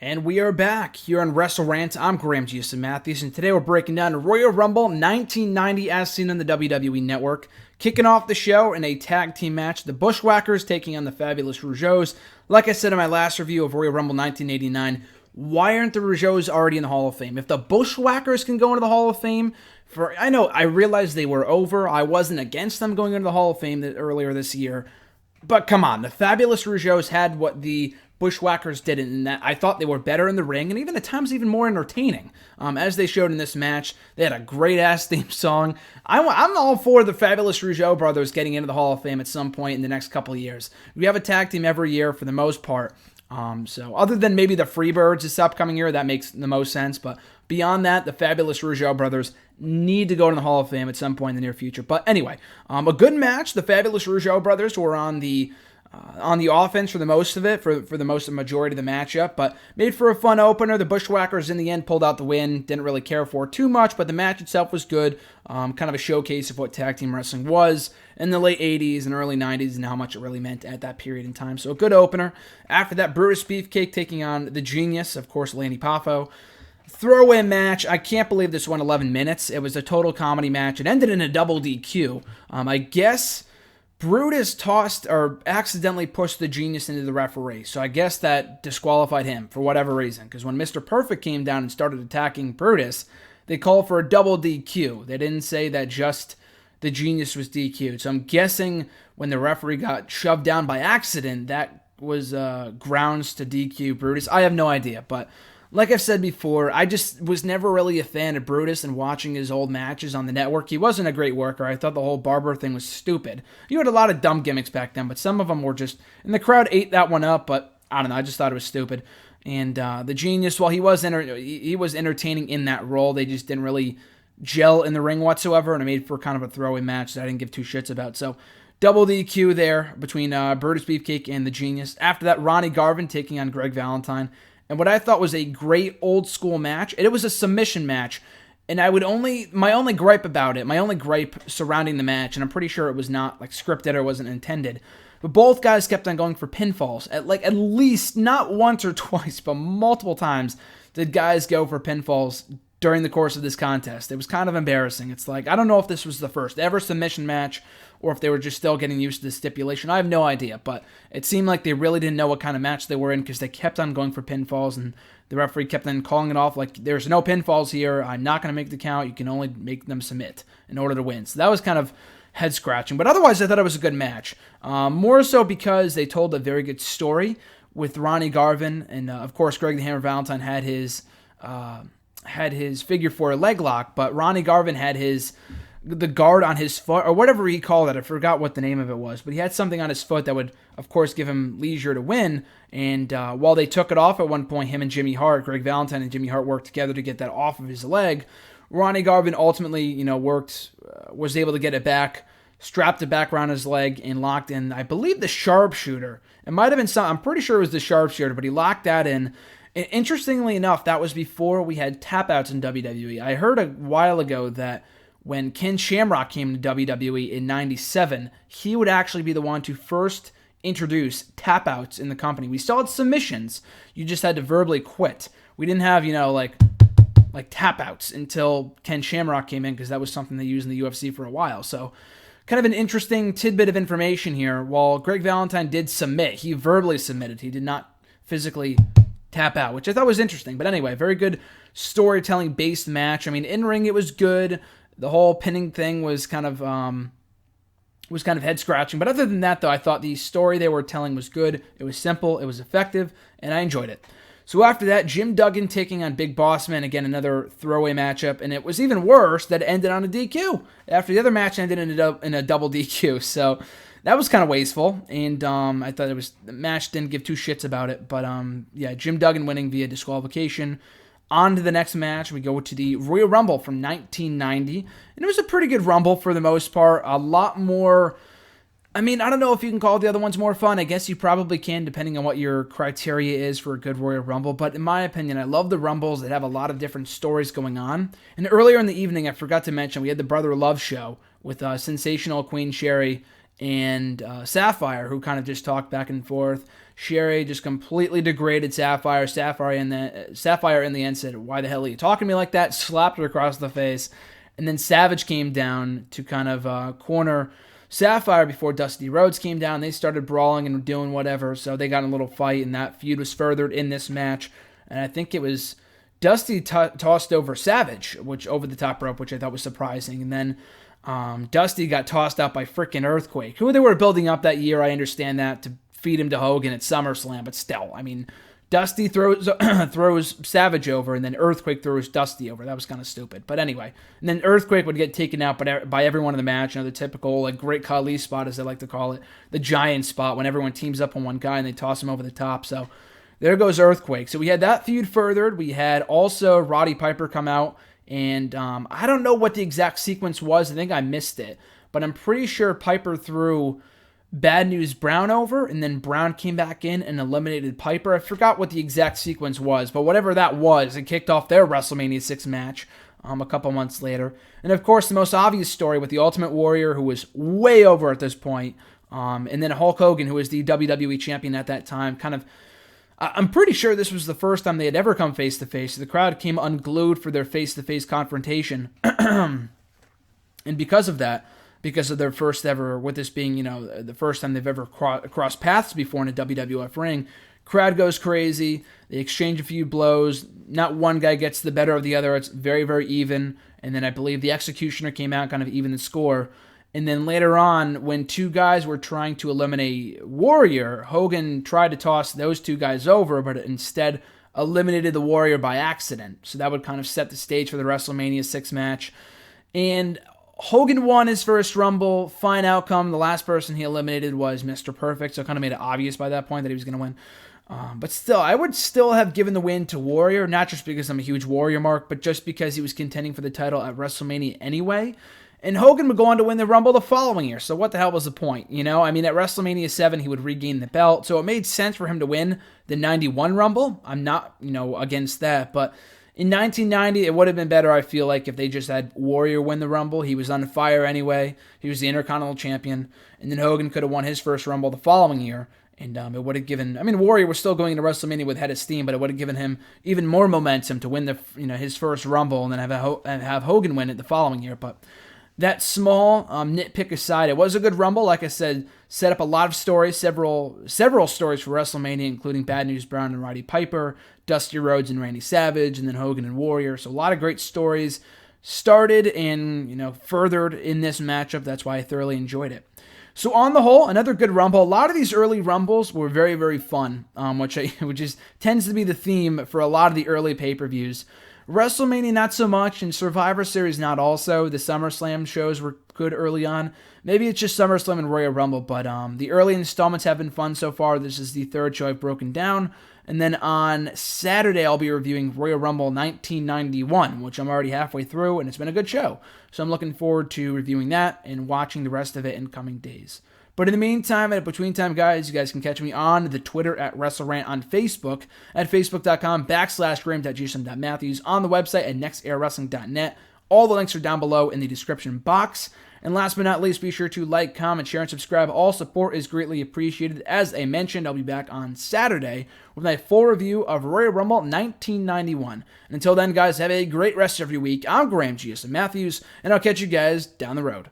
And we are back here on WrestleRant. I'm Graham Jason Matthews, and today we're breaking down Royal Rumble 1990 as seen on the WWE Network. Kicking off the show in a tag team match, the Bushwhackers taking on the Fabulous Rougeaus. Like I said in my last review of Royal Rumble 1989, why aren't the Rougeaus already in the Hall of Fame? If the Bushwhackers can go into the Hall of Fame, I realized they were over. I wasn't against them going into the Hall of Fame earlier this year. But come on, the Fabulous Rougeaus had what the Bushwhackers didn't, and that I thought they were better in the ring, and even at times even more entertaining. As they showed in this match, they had a great-ass theme song. I'm all for the Fabulous Rougeau brothers getting into the Hall of Fame at some point in the next couple of years. We have a tag team every year for the most part. So other than maybe the Freebirds this upcoming year, that makes the most sense. But beyond that, the Fabulous Rougeau brothers need to go to the Hall of Fame at some point in the near future. But anyway, a good match. The Fabulous Rougeau brothers were on the offense for the most of it, for the majority of the matchup, but made for a fun opener. The Bushwhackers in the end pulled out the win. Didn't really care for it too much, but the match itself was good. Kind of a showcase of what tag team wrestling was in the late 80s and early 90s and how much it really meant at that period in time. So a good opener. After that, Brutus Beefcake taking on the Genius, of course, Lanny Poffo. Throwaway match. I can't believe this went 11 minutes. It was a total comedy match. It ended in a double DQ. I guess Brutus tossed or accidentally pushed the Genius into the referee, so I guess that disqualified him for whatever reason, because when Mr. Perfect came down and started attacking Brutus, they called for a double DQ. They didn't say that just the Genius was DQ'd, so I'm guessing when the referee got shoved down by accident, that was grounds to DQ Brutus. I have no idea, but like I've said before, I just was never really a fan of Brutus and watching his old matches on the network. He wasn't a great worker. I thought the whole barber thing was stupid. You had a lot of dumb gimmicks back then, but some of them were just, and the crowd ate that one up, but I don't know, I just thought it was stupid. And the Genius, while he was entertaining in that role, they just didn't really gel in the ring whatsoever, and it made for kind of a throwaway match that I didn't give two shits about. So double DQ there between Brutus Beefcake and the Genius. After that, Ronnie Garvin taking on Greg Valentine. And what I thought was a great old school match, and it was a submission match, and my only gripe surrounding the match, and I'm pretty sure it was not like scripted or wasn't intended, but both guys kept on going for pinfalls. At least not once or twice, but multiple times did guys go for pinfalls during the course of this contest. It was kind of embarrassing. It's like, I don't know if this was the first ever submission match or if they were just still getting used to the stipulation. I have no idea, but it seemed like they really didn't know what kind of match they were in because they kept on going for pinfalls, and the referee kept on calling it off like, there's no pinfalls here, I'm not going to make the count, you can only make them submit in order to win. So that was kind of head-scratching, but otherwise I thought it was a good match. More so because they told a very good story with Ronnie Garvin, and of course Greg the Hammer Valentine had his figure four leg lock, but Ronnie Garvin had the guard on his foot, or whatever he called it. I forgot what the name of it was, but he had something on his foot that would, of course, give him leisure to win. And while they took it off at one point, him and Jimmy Hart, Greg Valentine and Jimmy Hart worked together to get that off of his leg. Ronnie Garvin ultimately, was able to get it back, strapped it back around his leg, and locked in, I believe, the sharpshooter. It might have been I'm pretty sure it was the sharpshooter, but he locked that in. And interestingly enough, that was before we had tap-outs in WWE. I heard a while ago that when Ken Shamrock came to WWE in 97, he would actually be the one to first introduce tap-outs in the company. We still had submissions. You just had to verbally quit. We didn't have, like tap-outs until Ken Shamrock came in, because that was something they used in the UFC for a while. So kind of an interesting tidbit of information here. While Greg Valentine did submit, he verbally submitted. He did not physically tap out, which I thought was interesting. But anyway, very good storytelling-based match. I mean, in-ring it was good. The whole pinning thing was kind of head-scratching. But other than that, though, I thought the story they were telling was good. It was simple, it was effective, and I enjoyed it. So after that, Jim Duggan taking on Big Boss Man. Again, another throwaway matchup, and it was even worse that it ended on a DQ. After the other match ended in a double DQ, so that was kind of wasteful, and I thought the match didn't give two shits about it. But Jim Duggan winning via disqualification. On to the next match, we go to the Royal Rumble from 1990, and it was a pretty good Rumble for the most part. A lot more, I don't know if you can call the other ones more fun. I guess you probably can, depending on what your criteria is for a good Royal Rumble, but in my opinion, I love the Rumbles that have a lot of different stories going on. And earlier in the evening, I forgot to mention, we had the Brother Love show with sensational Queen Sherry and Sapphire, who kind of just talked back and forth. Sherry just completely degraded Sapphire. Sapphire in the end said, "Why the hell are you talking to me like that?" Slapped her across the face. And then Savage came down to kind of corner Sapphire before Dusty Rhodes came down. They started brawling and doing whatever, so they got in a little fight, and that feud was furthered in this match. And I think it was Dusty tossed over Savage, which over the top rope, which I thought was surprising. And then Dusty got tossed out by frickin' Earthquake, who they were building up that year. I understand that, to feed him to Hogan at SummerSlam, but still, I mean, Dusty throws throws Savage over, and then Earthquake throws Dusty over. That was kind of stupid. But anyway, and then Earthquake would get taken out by everyone in the match. You know, the typical like Great Khali spot, as they like to call it, the giant spot, when everyone teams up on one guy and they toss him over the top. So there goes Earthquake. So we had that feud furthered. We had also Roddy Piper come out, and I don't know what the exact sequence was. I think I missed it, but I'm pretty sure Piper threw Bad News Brown over, and then Brown came back in and eliminated Piper. I forgot what the exact sequence was, but whatever that was, it kicked off their WrestleMania 6 match a couple months later. And of course, the most obvious story with the Ultimate Warrior, who was way over at this point, and then Hulk Hogan, who was the WWE champion at that time. I'm pretty sure this was the first time they had ever come face-to-face. The crowd came unglued for their face-to-face confrontation. And because of their first ever, with this being, the first time they've ever crossed paths before in a WWF ring, crowd goes crazy. They exchange a few blows. Not one guy gets the better of the other. It's very, very even. And then I believe the Executioner came out, kind of even the score. And then later on, when two guys were trying to eliminate Warrior, Hogan tried to toss those two guys over, but instead eliminated the Warrior by accident. So that would kind of set the stage for the WrestleMania 6 match. And Hogan won his first Rumble. Fine outcome. The last person he eliminated was Mr. Perfect, so it kind of made it obvious by that point that he was going to win. But still, I would still have given the win to Warrior, not just because I'm a huge Warrior mark, but just because he was contending for the title at WrestleMania anyway. And Hogan would go on to win the Rumble the following year, so what the hell was the point? I mean, at WrestleMania 7, he would regain the belt, so it made sense for him to win the 91 Rumble. I'm not, against that, but in 1990, it would have been better, I feel like, if they just had Warrior win the Rumble. He was on fire anyway. He was the Intercontinental Champion. And then Hogan could have won his first Rumble the following year. And it would have given... Warrior was still going into WrestleMania with head of steam, but it would have given him even more momentum to win his first Rumble and then have Hogan win it the following year. But that small nitpick aside, it was a good Rumble. Like I said, set up a lot of stories, several stories for WrestleMania, including Bad News Brown and Roddy Piper, Dusty Rhodes and Randy Savage, and then Hogan and Warrior. So a lot of great stories started and furthered in this matchup. That's why I thoroughly enjoyed it. So on the whole, another good Rumble. A lot of these early Rumbles were very, very fun, which tends to be the theme for a lot of the early pay-per-views. WrestleMania not so much, and Survivor Series not also. The SummerSlam shows were good early on. Maybe it's just SummerSlam and Royal Rumble, but the early installments have been fun so far. This is the third show I've broken down. And then on Saturday, I'll be reviewing Royal Rumble 1991, which I'm already halfway through, and it's been a good show. So I'm looking forward to reviewing that and watching the rest of it in coming days. But in the meantime, at Between Time, guys, you guys can catch me on the Twitter at WrestleRant, on Facebook at facebook.com/graham.gsum.matthews, on the website at nextairwrestling.net. All the links are down below in the description box. And last but not least, be sure to like, comment, share, and subscribe. All support is greatly appreciated. As I mentioned, I'll be back on Saturday with my full review of Royal Rumble 1991. And until then, guys, have a great rest of your week. I'm Graham G.S. Matthews, and I'll catch you guys down the road.